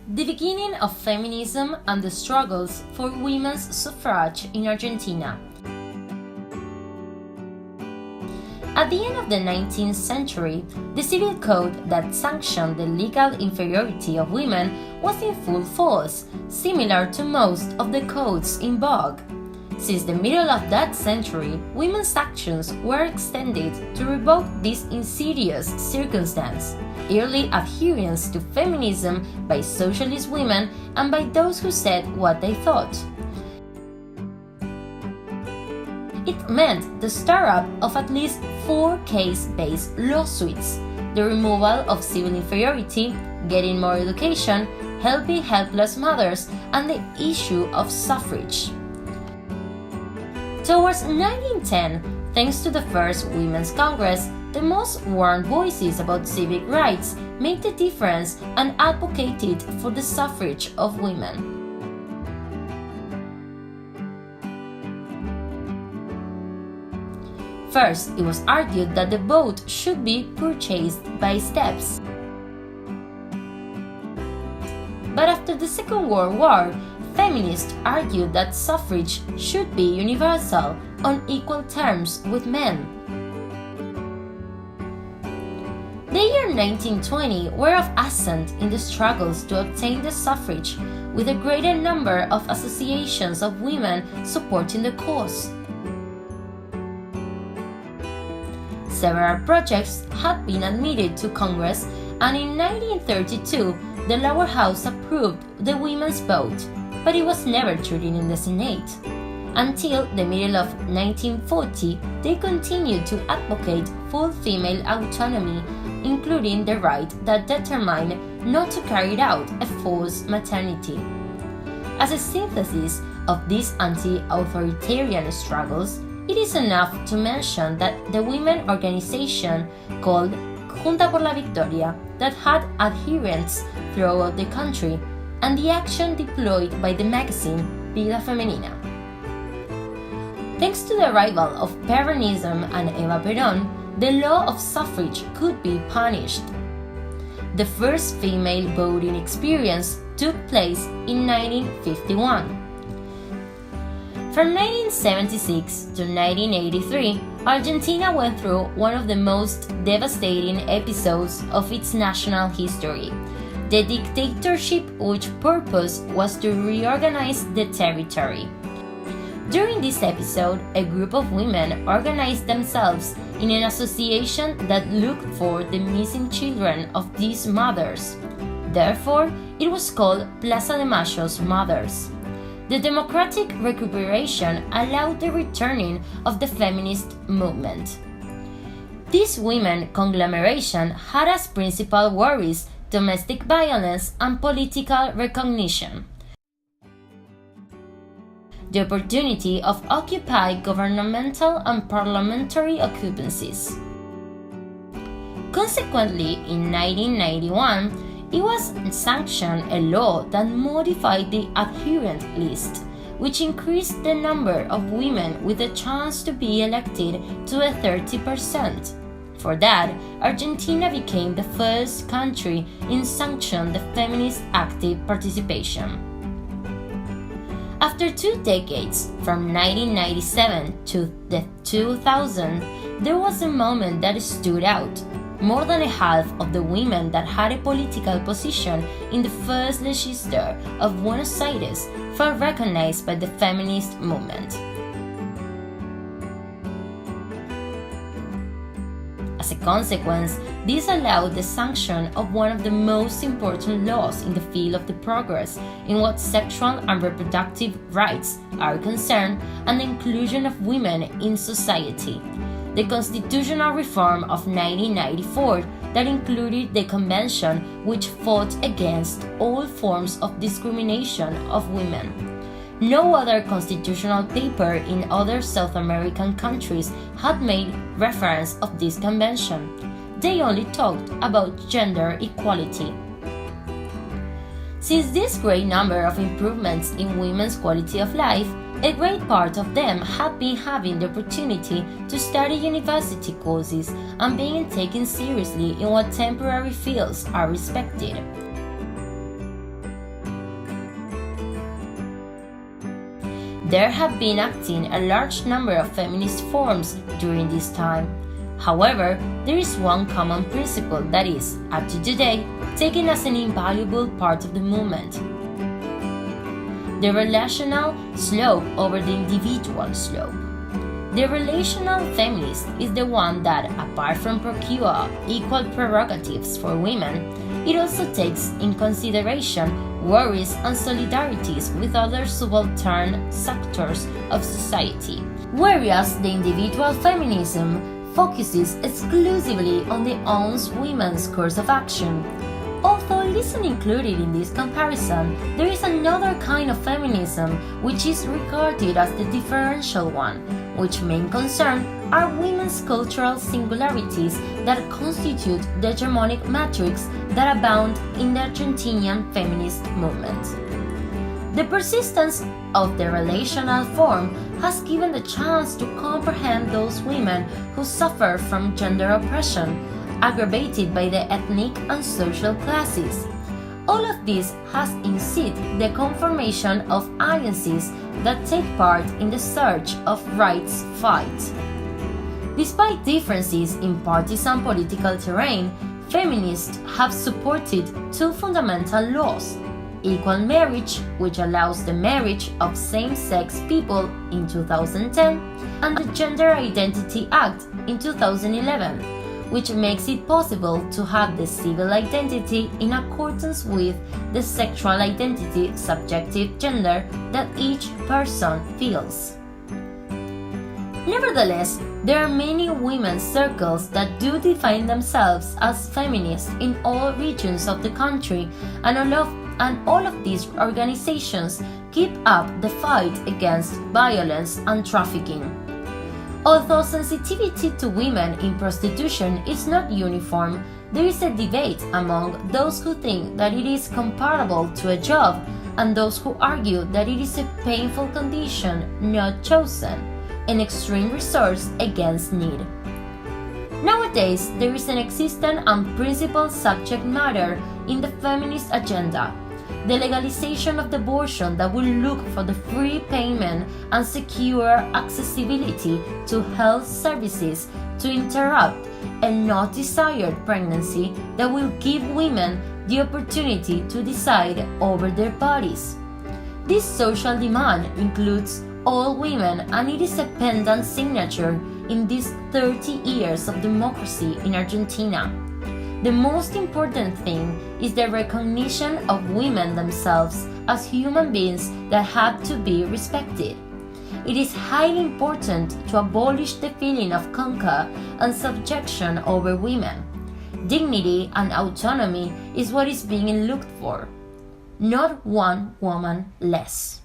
The beginning of feminism and the struggles for women's suffrage in Argentina. At the end of the 19th century, the civil code that sanctioned the legal inferiority of women was in full force, similar to most of the codes in vogue. Since the middle of that century, women's actions were extended to revoke this insidious circumstance. Early adherence to feminism by socialist women and by those who said what they thought. It meant the startup of at least 4 case-based lawsuits, the removal of civil inferiority, getting more education, helping helpless mothers, and the issue of suffrage. Towards 1910, thanks to the First Women's Congress, the most warned voices about civic rights made the difference and advocated for the suffrage of women. First, it was argued that the vote should be purchased by steps. But after the Second World War, feminists argued that suffrage should be universal, on equal terms with men. The year 1920 were of ascent in the struggles to obtain the suffrage, with a greater number of associations of women supporting the cause. Several projects had been admitted to Congress, and in 1932 the lower house approved the women's vote, but it was never treated in the Senate. Until the middle of 1940, they continued to advocate full female autonomy, including the right that determined not to carry out a forced maternity. As a synthesis of these anti-authoritarian struggles, it is enough to mention that the women organization called Junta por la Victoria that had adherents throughout the country, and the action deployed by the magazine Vida Femenina. Thanks to the arrival of Peronism and Eva Perón, the law of suffrage could be punished. The first female voting experience took place in 1951. From 1976 to 1983, Argentina went through one of the most devastating episodes of its national history, the dictatorship, which purpose was to reorganize the territory. During this episode, a group of women organized themselves in an association that looked for the missing children of these mothers. Therefore, it was called Plaza de Mayo's Mothers. The democratic recuperation allowed the returning of the feminist movement. This women conglomeration had as principal worries domestic violence and political recognition. The opportunity of occupy governmental and parliamentary occupancies. Consequently, in 1991, it was sanctioned a law that modified the adherent list, which increased the number of women with a chance to be elected to a 30%. For that, Argentina became the first country in sanction the feminist active participation. After 2 decades, from 1997 to the 2000, there was a moment that stood out. More than a half of the women that had a political position in the first legislature of Buenos Aires felt recognized by the feminist movement. As a consequence, this allowed the sanction of one of the most important laws in the field of the progress in what sexual and reproductive rights are concerned and the inclusion of women in society. The constitutional reform of 1994 that included the convention which fought against all forms of discrimination of women. No other constitutional paper in other South American countries had made reference of this convention. They only talked about gender equality. Since this great number of improvements in women's quality of life, a great part of them have been having the opportunity to study university courses and being taken seriously in what temporary fields are respected. There have been acting a large number of feminist forms during this time. However, there is one common principle that is, up to today, taken as an invaluable part of the movement: the relational slope over the individual slope. The relational feminist is the one that, apart from procure equal prerogatives for women, it also takes in consideration worries and solidarities with other subaltern sectors of society, whereas the individual feminism focuses exclusively on the own women's course of action. Although it isn't included in this comparison, there is another kind of feminism which is regarded as the differential one, which main concern are women's cultural singularities that constitute the hegemonic matrix that abound in the Argentinian feminist movement. The persistence of the relational form has given the chance to comprehend those women who suffer from gender oppression, aggravated by the ethnic and social classes. All of this has in situ the conformation of alliances that take part in the search of rights fight. Despite differences in partisan political terrain, feminists have supported two fundamental laws: equal marriage, which allows the marriage of same-sex people in 2010, and the Gender Identity Act in 2011, which makes it possible to have the civil identity in accordance with the sexual identity subjective gender that each person feels. Nevertheless, there are many women's circles that do define themselves as feminists in all regions of the country, and all of these organizations keep up the fight against violence and trafficking. Although sensitivity to women in prostitution is not uniform, there is a debate among those who think that it is comparable to a job and those who argue that it is a painful condition not chosen, an extreme resource against need. Nowadays, there is an existent and principal subject matter in the feminist agenda: the legalization of abortion that will look for the free payment and secure accessibility to health services to interrupt a not desired pregnancy that will give women the opportunity to decide over their bodies. This social demand includes all women, and it is a pendant signature in these 30 years of democracy in Argentina. The most important thing is the recognition of women themselves as human beings that have to be respected. It is highly important to abolish the feeling of conquer and subjection over women. Dignity and autonomy is what is being looked for, not one woman less.